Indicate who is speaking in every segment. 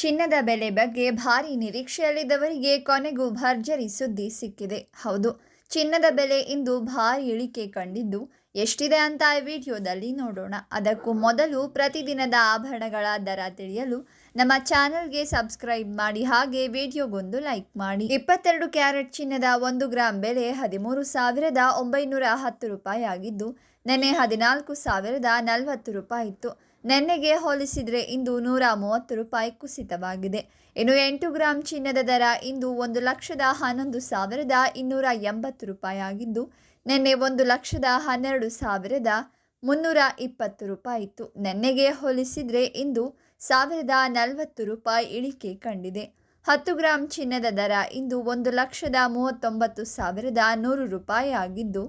Speaker 1: ಚಿನ್ನದ ಬೆಲೆ ಬಗ್ಗೆ ಭಾರೀ ನಿರೀಕ್ಷೆಯಲ್ಲಿದ್ದವರಿಗೆ ಕೊನೆಗೂ ಭರ್ಜರಿ ಸುದ್ದಿ ಸಿಕ್ಕಿದೆ. ಹೌದು, ಚಿನ್ನದ ಬೆಲೆ ಇಂದು ಭಾರೀ ಇಳಿಕೆ ಕಂಡಿದ್ದು ಎಷ್ಟಿದೆ ಅಂತ ಈ ವಿಡಿಯೋದಲ್ಲಿ ನೋಡೋಣ. ಅದಕ್ಕೂ ಮೊದಲು ಪ್ರತಿದಿನದ ಆಭರಣಗಳ ದರ ತಿಳಿಯಲು ನಮ್ಮ ಚಾನೆಲ್ಗೆ ಸಬ್ಸ್ಕ್ರೈಬ್ ಮಾಡಿ, ಹಾಗೆ ವಿಡಿಯೋಗೊಂದು ಲೈಕ್ ಮಾಡಿ. 22 ಕ್ಯಾರೆಟ್ ಚಿನ್ನದ 1 ಗ್ರಾಂ ಬೆಲೆ 13,910 ರೂಪಾಯಿ ಆಗಿದ್ದು ನೆನ್ನೆ 14,040 ರೂಪಾಯಿ ಇತ್ತು. ನೆನ್ನೆಗೆ ಹೋಲಿಸಿದರೆ ಇಂದು 130 ರೂಪಾಯಿ ಕುಸಿತವಾಗಿದೆ. ಇನ್ನು 8 ಗ್ರಾಂ ಚಿನ್ನದ ದರ ಇಂದು 1,11,280 ರೂಪಾಯಿ ಆಗಿದ್ದು ನೆನ್ನೆ 1,12,320 ರೂಪಾಯಿ ಇತ್ತು. ನೆನ್ನೆಗೆ ಹೋಲಿಸಿದರೆ ಇಂದು 1,040 ರೂಪಾಯಿ ಇಳಿಕೆ ಕಂಡಿದೆ. 10 ಗ್ರಾಂ ಚಿನ್ನದ ದರ ಇಂದು 1,39,100 ರೂಪಾಯಿ ಆಗಿದ್ದು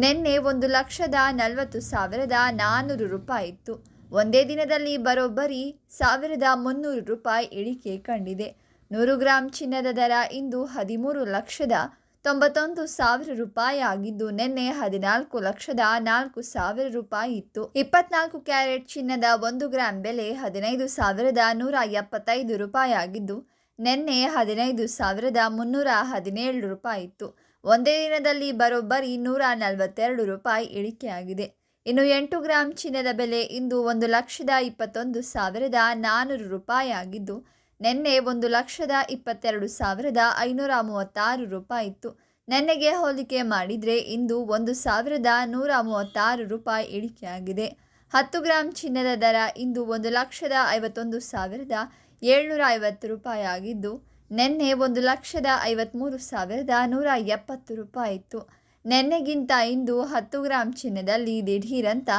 Speaker 1: ನೆನ್ನೆ 1,40,400 ರೂಪಾಯಿ ಇತ್ತು. ಒಂದೇ ದಿನದಲ್ಲಿ ಬರೋಬ್ಬರಿ 1,300 ರೂಪಾಯಿ ಇಳಿಕೆ ಕಂಡಿದೆ. 100 ಗ್ರಾಂ ಚಿನ್ನದ ದರ ಇಂದು 13,91,000 ರೂಪಾಯಿ ಆಗಿದ್ದು ನೆನ್ನೆ 14,04,000 ರೂಪಾಯಿ ಇತ್ತು. 24 ಕ್ಯಾರೆಟ್ ಚಿನ್ನದ 1 ಗ್ರಾಂ ಬೆಲೆ 15,175 ರೂಪಾಯಿ ಆಗಿದ್ದು ನೆನ್ನೆ 15,317 ರೂಪಾಯಿ ಇತ್ತು. ಒಂದೇ ದಿನದಲ್ಲಿ ಬರೋಬ್ಬರಿ 142 ರೂಪಾಯಿ ಇಳಿಕೆಯಾಗಿದೆ. ಇನ್ನು 8 ಗ್ರಾಂ ಚಿನ್ನದ ಬೆಲೆ ಇಂದು 1,21,400 ರೂಪಾಯಿ ಆಗಿದ್ದು ನೆನ್ನೆ 1,22,536 ರೂಪಾಯಿ ಇತ್ತು. ನೆನ್ನೆಗೆ ಹೋಲಿಕೆ ಮಾಡಿದರೆ ಇಂದು 1,136 ರೂಪಾಯಿ ಇಳಿಕೆಯಾಗಿದೆ. 10 ಗ್ರಾಂ ಚಿನ್ನದ ದರ ಇಂದು 1,51,750 ರೂಪಾಯಿ ಆಗಿದ್ದು ನೆನ್ನೆ 1,53,170 ರೂಪಾಯಿ ಇತ್ತು. ನೆನ್ನೆಗಿಂತ ಇಂದು 10 ಗ್ರಾಂ ಚಿನ್ನದಲ್ಲಿ ದಿಢೀರಂತ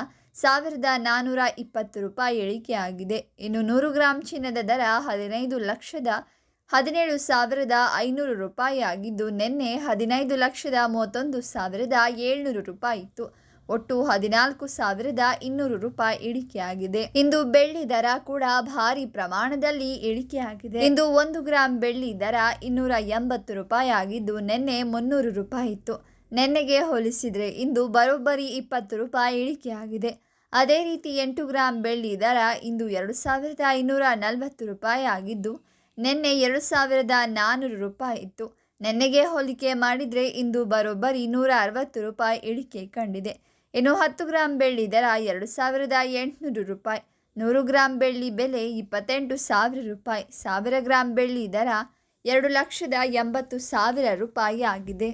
Speaker 1: 1,420 ರೂಪಾಯಿ ಇಳಿಕೆಯಾಗಿದೆ. ಇನ್ನು 100 ಗ್ರಾಂ ಚಿನ್ನದ ದರ 15,17,500 ರೂಪಾಯಿ ಆಗಿದ್ದು ನೆನ್ನೆ 15,31,700 ರೂಪಾಯಿ ಇತ್ತು. ಒಟ್ಟು 14,200 ರೂಪಾಯಿ ಇಳಿಕೆಯಾಗಿದೆ. ಇಂದು ಬೆಳ್ಳಿ ದರ ಕೂಡ ಭಾರಿ ಪ್ರಮಾಣದಲ್ಲಿ ಇಳಿಕೆಯಾಗಿದೆ. ಇಂದು 1 ಗ್ರಾಂ ಬೆಳ್ಳಿ ದರ 280 ರೂಪಾಯಿ ಆಗಿದ್ದು ನೆನ್ನೆ 300 ರೂಪಾಯಿ ಇತ್ತು. ನೆನ್ನೆಗೆ ಹೋಲಿಸಿದರೆ ಇಂದು ಬರೋಬ್ಬರಿ 20 ರೂಪಾಯಿ ಇಳಿಕೆಯಾಗಿದೆ. ಅದೇ ರೀತಿ 8 ಗ್ರಾಂ ಬೆಳ್ಳಿ ದರ ಇಂದು 2,540 ರೂಪಾಯಿ ಆಗಿದ್ದು ನೆನ್ನೆ 2,400 ರೂಪಾಯಿ ಇತ್ತು. ನೆನ್ನೆಗೆ ಹೋಲಿಕೆ ಮಾಡಿದರೆ ಇಂದು ಬರೋಬ್ಬರಿ 160 ರೂಪಾಯಿ ಇಳಿಕೆ ಕಂಡಿದೆ. ಇನ್ನು 10 ಗ್ರಾಂ ಬೆಳ್ಳಿ ದರ 2,800 ರೂಪಾಯಿ. 100 ಗ್ರಾಂ ಬೆಳ್ಳಿ ಬೆಲೆ 28,000 ರೂಪಾಯಿ. 1000 ಗ್ರಾಂ ಬೆಳ್ಳಿ ದರ 2,80,000 ರೂಪಾಯಿ ಆಗಿದೆ.